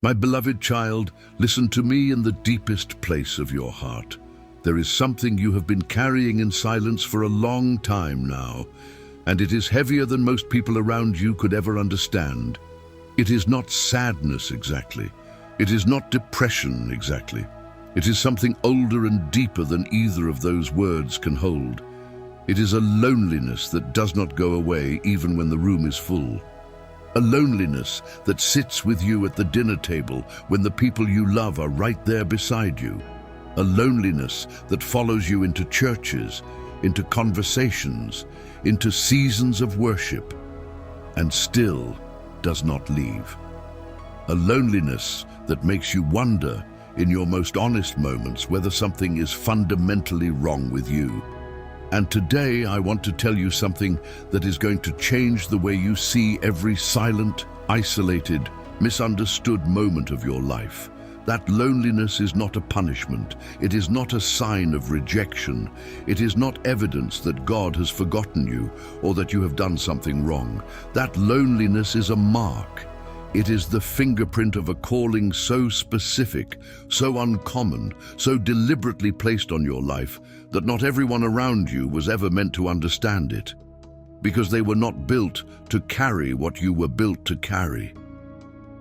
My beloved child, listen to me in the deepest place of your heart. There is something you have been carrying in silence for a long time now, and it is heavier than most people around you could ever understand. It is not sadness exactly. It is not depression exactly. It is something older and deeper than either of those words can hold. It is a loneliness that does not go away even when the room is full. A loneliness that sits with you at the dinner table when the people you love are right there beside you. A loneliness that follows you into churches, into conversations, into seasons of worship, and still does not leave. A loneliness that makes you wonder in your most honest moments whether something is fundamentally wrong with you. And today I want to tell you something that is going to change the way you see every silent, isolated, misunderstood moment of your life. That loneliness is not a punishment. It is not a sign of rejection. It is not evidence that God has forgotten you or that you have done something wrong. That loneliness is a mark. It is the fingerprint of a calling so specific, so uncommon, so deliberately placed on your life that not everyone around you was ever meant to understand it, because they were not built to carry what you were built to carry.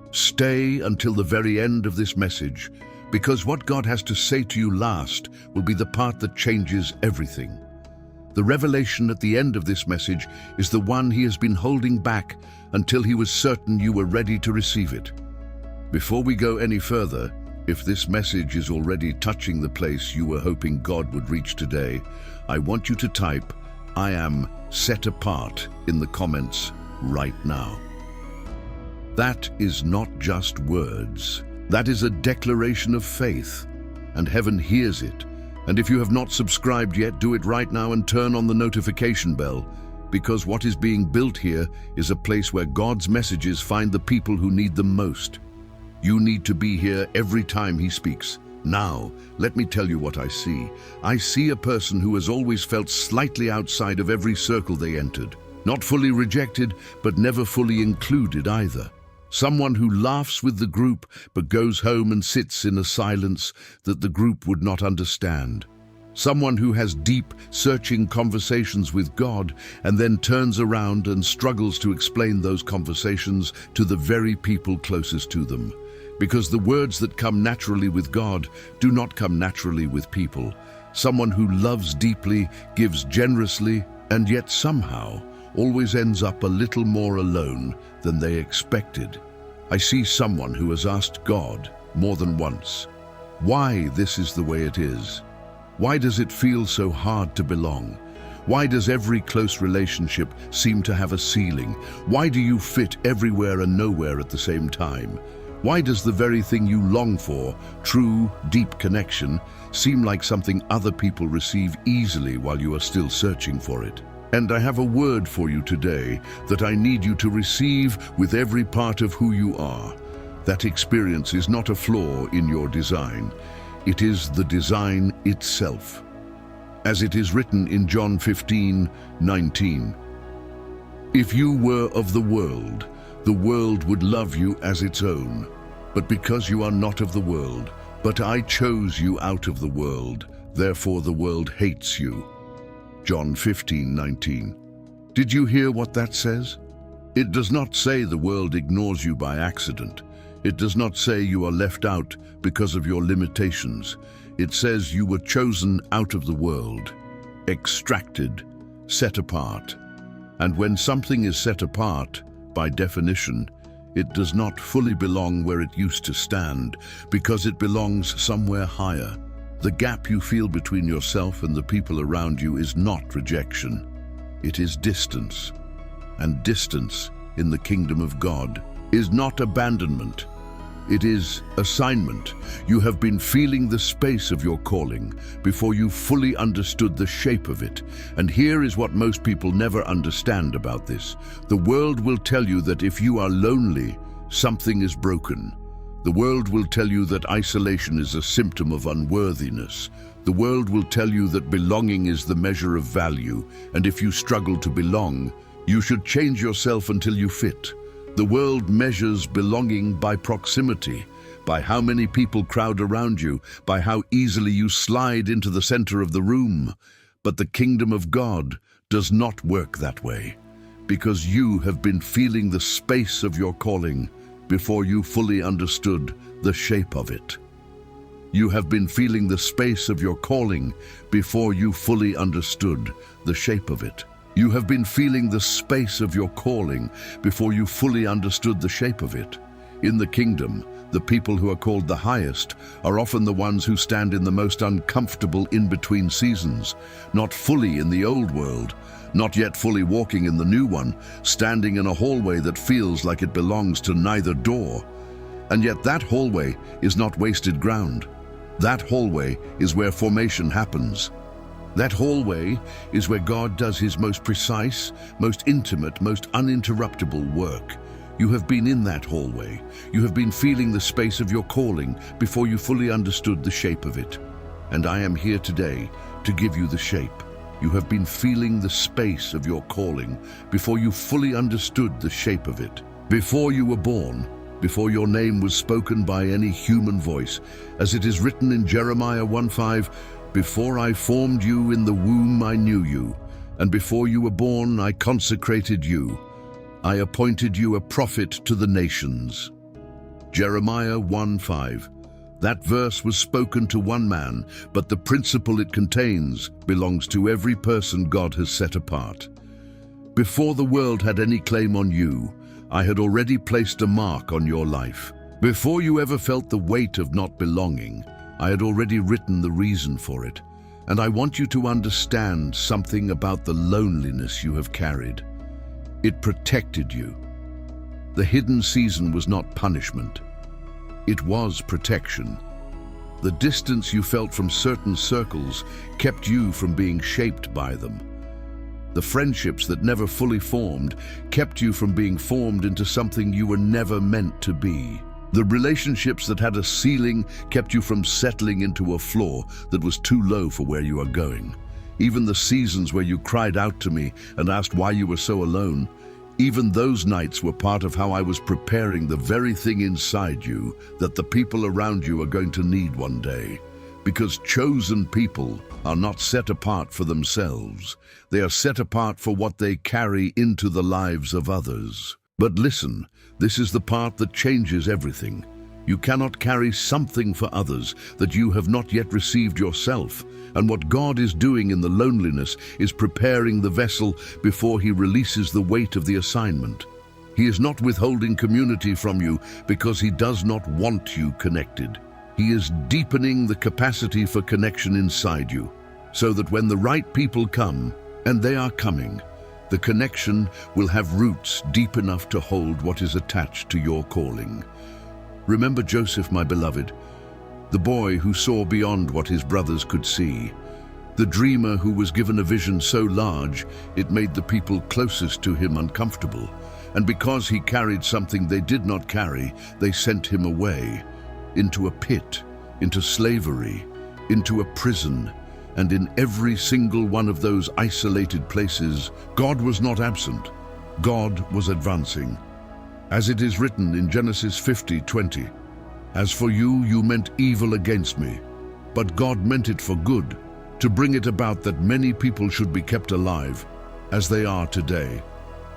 Stay until the very end of this message, because what God has to say to you last will be the part that changes everything. The revelation at the end of this message is the one He has been holding back until He was certain you were ready to receive it. Before we go any further, if this message is already touching the place you were hoping God would reach today, I want you to type, "I am set apart," in the comments right now. That is not just words. That is a declaration of faith, and heaven hears it. And if you have not subscribed yet, do it right now and turn on the notification bell, because what is being built here is a place where God's messages find the people who need them most. You need to be here every time He speaks. Now, let me tell you what I see. I see a person who has always felt slightly outside of every circle they entered. Not fully rejected, but never fully included either. Someone who laughs with the group, but goes home and sits in a silence that the group would not understand. Someone who has deep, searching conversations with God and then turns around and struggles to explain those conversations to the very people closest to them. Because the words that come naturally with God do not come naturally with people. Someone who loves deeply, gives generously, and yet somehow always ends up a little more alone than they expected. I see someone who has asked God more than once, why this is the way it is. Why does it feel so hard to belong? Why does every close relationship seem to have a ceiling? Why do you fit everywhere and nowhere at the same time? Why does the very thing you long for, true, deep connection, seem like something other people receive easily while you are still searching for it? And I have a word for you today that I need you to receive with every part of who you are. That experience is not a flaw in your design. It is the design itself. As it is written in John 15:19, "If you were of the world would love you as its own. But because you are not of the world, but I chose you out of the world, therefore the world hates you." John 15:19. Did you hear what that says? It does not say the world ignores you by accident. It does not say you are left out because of your limitations. It says you were chosen out of the world, extracted, set apart. And when something is set apart, by definition, it does not fully belong where it used to stand, because it belongs somewhere higher. The gap you feel between yourself and the people around you is not rejection. It is distance. And distance in the kingdom of God is not abandonment. It is assignment. You have been feeling the space of your calling before you fully understood the shape of it. And here is what most people never understand about this. The world will tell you that if you are lonely, something is broken. The world will tell you that isolation is a symptom of unworthiness. The world will tell you that belonging is the measure of value, and if you struggle to belong, you should change yourself until you fit. The world measures belonging by proximity, by how many people crowd around you, by how easily you slide into the center of the room. But the kingdom of God does not work that way, because you have been feeling the space of your calling before you fully understood the shape of it. You have been feeling the space of your calling before you fully understood the shape of it. You have been feeling the space of your calling before you fully understood the shape of it. In the kingdom, the people who are called the highest are often the ones who stand in the most uncomfortable in-between seasons, not fully in the old world, not yet fully walking in the new one, standing in a hallway that feels like it belongs to neither door. And yet that hallway is not wasted ground. That hallway is where formation happens. That hallway is where God does his most precise, most intimate, most uninterruptible work. You have been in that hallway. You have been feeling the space of your calling before you fully understood the shape of it. And I am here today to give you the shape. You have been feeling the space of your calling before you fully understood the shape of it. Before you were born, before your name was spoken by any human voice, as it is written in Jeremiah 1:5, "Before I formed you in the womb I knew you, and before you were born I consecrated you. I appointed you a prophet to the nations." Jeremiah 1:5. That verse was spoken to one man, but the principle it contains belongs to every person God has set apart. Before the world had any claim on you, I had already placed a mark on your life. Before you ever felt the weight of not belonging, I had already written the reason for it. And I want you to understand something about the loneliness you have carried. It protected you. The hidden season was not punishment. It was protection. The distance you felt from certain circles kept you from being shaped by them. The friendships that never fully formed kept you from being formed into something you were never meant to be. The relationships that had a ceiling kept you from settling into a floor that was too low for where you are going. Even the seasons where you cried out to me and asked why you were so alone, even those nights were part of how I was preparing the very thing inside you that the people around you are going to need one day. Because chosen people are not set apart for themselves. They are set apart for what they carry into the lives of others. But listen, this is the part that changes everything. You cannot carry something for others that you have not yet received yourself. And what God is doing in the loneliness is preparing the vessel before he releases the weight of the assignment. He is not withholding community from you because he does not want you connected. He is deepening the capacity for connection inside you, so that when the right people come, and they are coming, the connection will have roots deep enough to hold what is attached to your calling. Remember Joseph, my beloved, the boy who saw beyond what his brothers could see, the dreamer who was given a vision so large it made the people closest to him uncomfortable. And because he carried something they did not carry, they sent him away, into a pit, into slavery, into a prison. And in every single one of those isolated places, God was not absent. God was advancing. As it is written in Genesis 50:20, "As for you, you meant evil against me, but God meant it for good, to bring it about that many people should be kept alive, as they are today."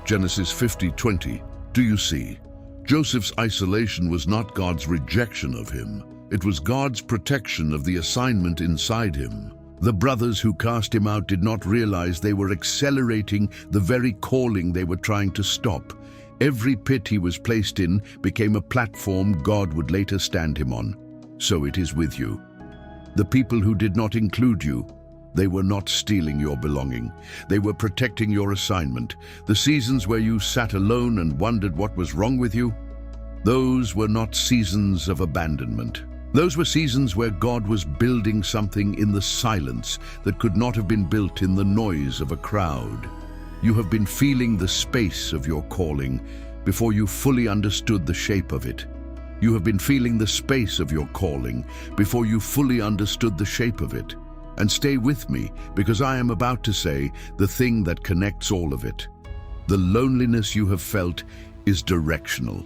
Genesis 50:20. Do you see? Joseph's isolation was not God's rejection of him. It was God's protection of the assignment inside him. The brothers who cast him out did not realize they were accelerating the very calling they were trying to stop. Every pit he was placed in became a platform God would later stand him on. So it is with you. The people who did not include you, they were not stealing your belonging. They were protecting your assignment. The seasons where you sat alone and wondered what was wrong with you, those were not seasons of abandonment. Those were seasons where God was building something in the silence that could not have been built in the noise of a crowd. You have been feeling the space of your calling before you fully understood the shape of it. You have been feeling the space of your calling before you fully understood the shape of it. And stay with me, because I am about to say the thing that connects all of it. The loneliness you have felt is directional.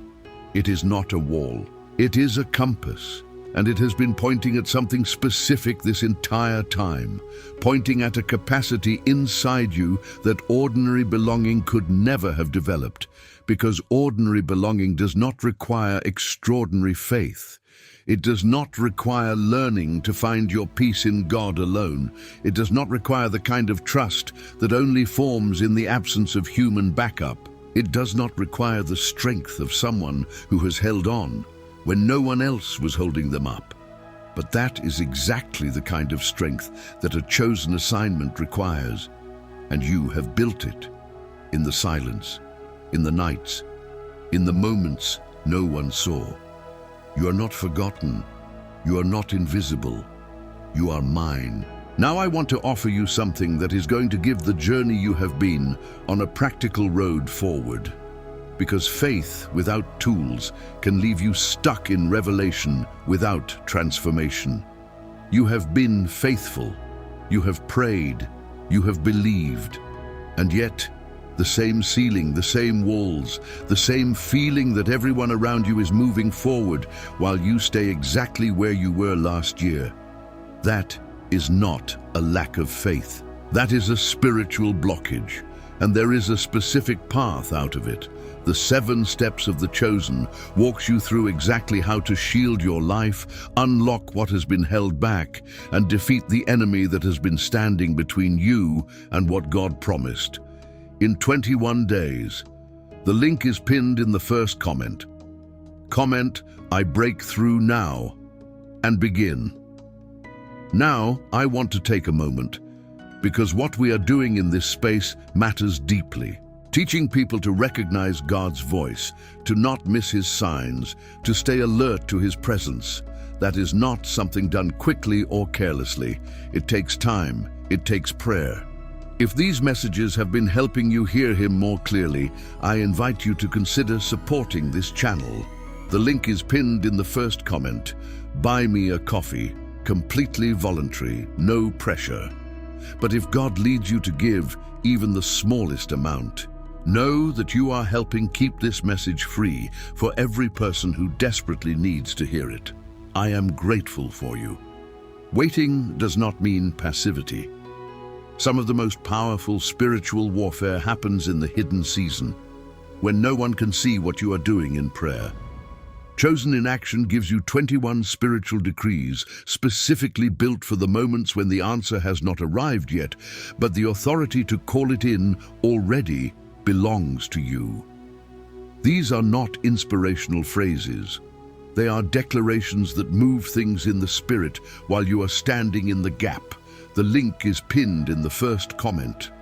It is not a wall. It is a compass, and it has been pointing at something specific this entire time, pointing at a capacity inside you that ordinary belonging could never have developed, because ordinary belonging does not require extraordinary faith. It does not require learning to find your peace in God alone. It does not require the kind of trust that only forms in the absence of human backup. It does not require the strength of someone who has held on when no one else was holding them up. But that is exactly the kind of strength that a chosen assignment requires, and you have built it in the silence, in the nights, in the moments no one saw. You are not forgotten. You are not invisible. You are mine. Now I want to offer you something that is going to give the journey you have been on a practical road forward. Because faith without tools can leave you stuck in revelation without transformation. You have been faithful. You have prayed. You have believed. And yet, the same ceiling, the same walls, the same feeling that everyone around you is moving forward while you stay exactly where you were last year. That is not a lack of faith. That is a spiritual blockage, and there is a specific path out of it. The 7 steps of the chosen walks you through exactly how to shield your life, unlock what has been held back, and defeat the enemy that has been standing between you and what God promised. In 21 days. The link is pinned in the first comment. Comment, I break through now, and begin. Now, I want to take a moment, because what we are doing in this space matters deeply. Teaching people to recognize God's voice, to not miss His signs, to stay alert to His presence. That is not something done quickly or carelessly. It takes time. It takes prayer. If these messages have been helping you hear Him more clearly, I invite you to consider supporting this channel. The link is pinned in the first comment. Buy me a coffee. Completely voluntary, no pressure. But if God leads you to give even the smallest amount, know that you are helping keep this message free for every person who desperately needs to hear it. I am grateful for you. Waiting does not mean passivity. Some of the most powerful spiritual warfare happens in the hidden season, when no one can see what you are doing in prayer. Chosen in Action gives you 21 spiritual decrees specifically built for the moments when the answer has not arrived yet, but the authority to call it in already belongs to you. These are not inspirational phrases. They are declarations that move things in the spirit while you are standing in the gap. The link is pinned in the first comment.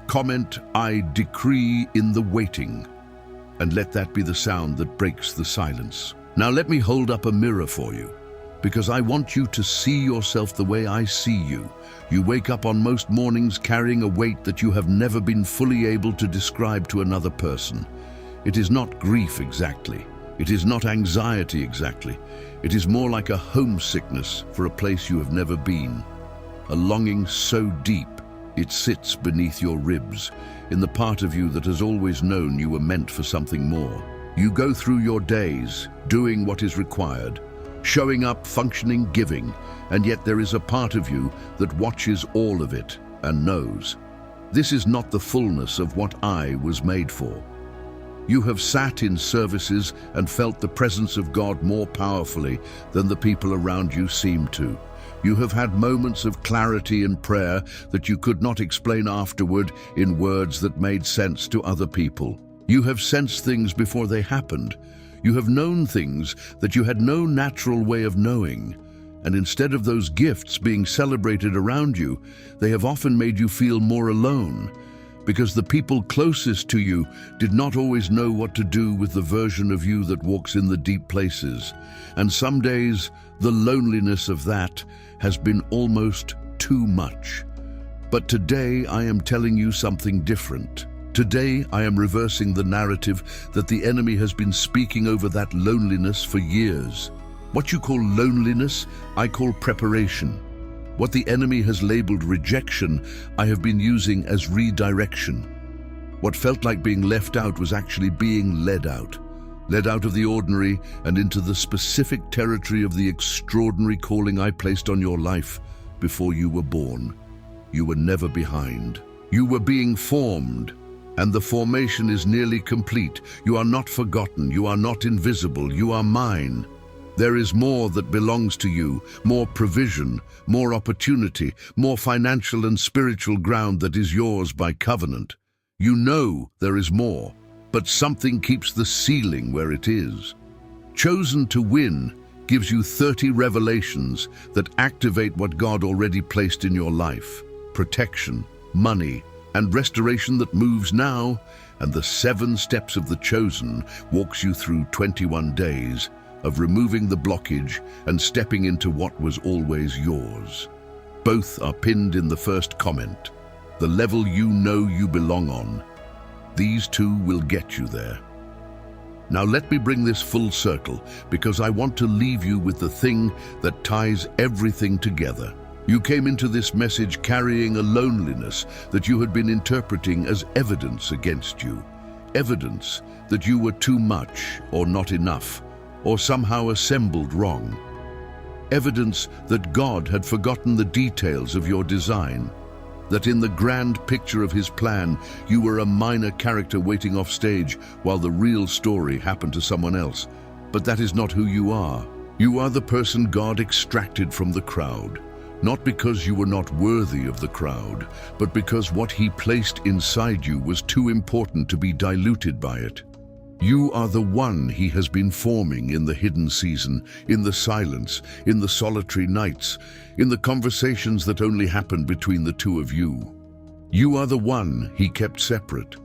Comment, I decree in the waiting. And let that be the sound that breaks the silence. Now let me hold up a mirror for you, because I want you to see yourself the way I see you. You wake up on most mornings carrying a weight that you have never been fully able to describe to another person. It is not grief exactly. It is not anxiety exactly. It is more like a homesickness for a place you have never been. A longing so deep it sits beneath your ribs, in the part of you that has always known you were meant for something more. You go through your days, doing what is required, showing up, functioning, giving, and yet there is a part of you that watches all of it and knows. This is not the fullness of what I was made for. You have sat in services and felt the presence of God more powerfully than the people around you seemed to. You have had moments of clarity in prayer that you could not explain afterward in words that made sense to other people. You have sensed things before they happened. You have known things that you had no natural way of knowing. And instead of those gifts being celebrated around you, they have often made you feel more alone, because the people closest to you did not always know what to do with the version of you that walks in the deep places. And some days, the loneliness of that has been almost too much. But today I am telling you something different. Today I am reversing the narrative that the enemy has been speaking over that loneliness for years. What you call loneliness, I call preparation. What the enemy has labeled rejection, I have been using as redirection. What felt like being left out was actually being led out of the ordinary and into the specific territory of the extraordinary calling I placed on your life before you were born. You were never behind. You were being formed, and the formation is nearly complete. You are not forgotten. You are not invisible. You are mine. There is more that belongs to you, more provision, more opportunity, more financial and spiritual ground that is yours by covenant. You know there is more, but something keeps the ceiling where it is. Chosen to win gives you 30 revelations that activate what God already placed in your life: protection, money, and restoration that moves now. And the 7 steps of the chosen walks you through 21 days of removing the blockage and stepping into what was always yours. Both are pinned in the first comment, the level you know you belong on. These 2 will get you there. Now let me bring this full circle, because I want to leave you with the thing that ties everything together. You came into this message carrying a loneliness that you had been interpreting as evidence against you. Evidence that you were too much or not enough, or somehow assembled wrong. Evidence that God had forgotten the details of your design. That in the grand picture of his plan, you were a minor character waiting off stage while the real story happened to someone else. But that is not who you are. You are the person God extracted from the crowd. Not because you were not worthy of the crowd, but because what he placed inside you was too important to be diluted by it. You are the one he has been forming in the hidden season, in the silence, in the solitary nights, in the conversations that only happened between the 2 of you. You are the one he kept separate,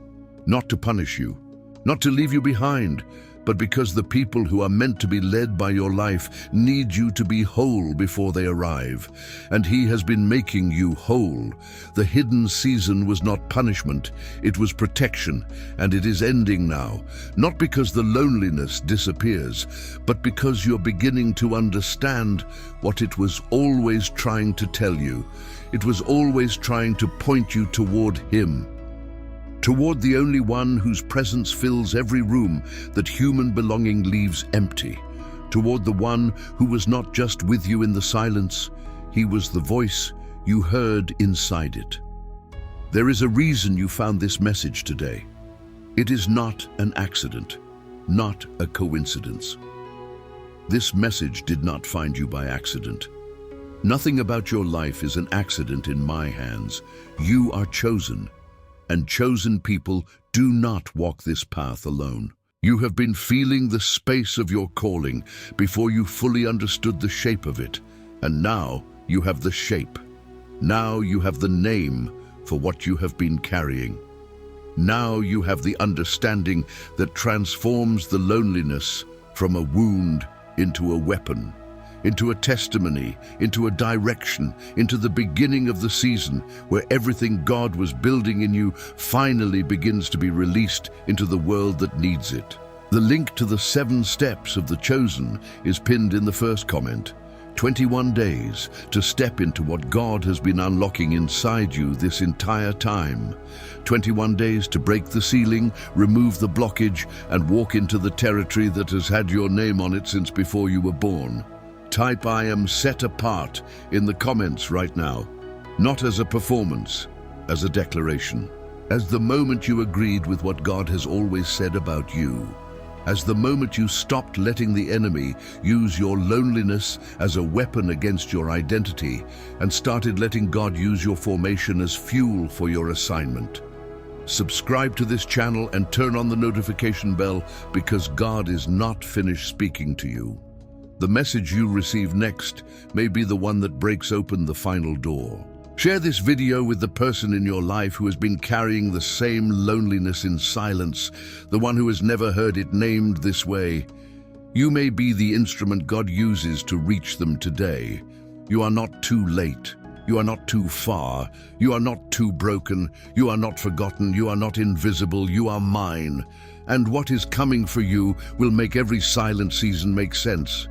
not to punish you, not to leave you behind, but because the people who are meant to be led by your life need you to be whole before they arrive. And he has been making you whole. The hidden season was not punishment, it was protection, and it is ending now. Not because the loneliness disappears, but because you're beginning to understand what it was always trying to tell you. It was always trying to point you toward him. Toward the only one whose presence fills every room that human belonging leaves empty. Toward the one who was not just with you in the silence, he was the voice you heard inside it. There is a reason you found this message today. It is not an accident, not a coincidence. This message did not find you by accident. Nothing about your life is an accident in my hands. You are chosen. And chosen people do not walk this path alone. You have been feeling the space of your calling before you fully understood the shape of it. And now you have the shape. Now you have the name for what you have been carrying. Now you have the understanding that transforms the loneliness from a wound into a weapon, into a testimony, into a direction, into the beginning of the season where everything God was building in you finally begins to be released into the world that needs it. The link to the 7 steps of the chosen is pinned in the first comment. 21 days to step into what God has been unlocking inside you this entire time. 21 days to break the ceiling, remove the blockage, and walk into the territory that has had your name on it since before you were born. Type "I am set apart" in the comments right now. Not as a performance, as a declaration. As the moment you agreed with what God has always said about you. As the moment you stopped letting the enemy use your loneliness as a weapon against your identity and started letting God use your formation as fuel for your assignment. Subscribe to this channel and turn on the notification bell, because God is not finished speaking to you. The message you receive next may be the one that breaks open the final door. Share this video with the person in your life who has been carrying the same loneliness in silence, the one who has never heard it named this way. You may be the instrument God uses to reach them today. You are not too late. You are not too far. You are not too broken. You are not forgotten. You are not invisible. You are mine. And what is coming for you will make every silent season make sense.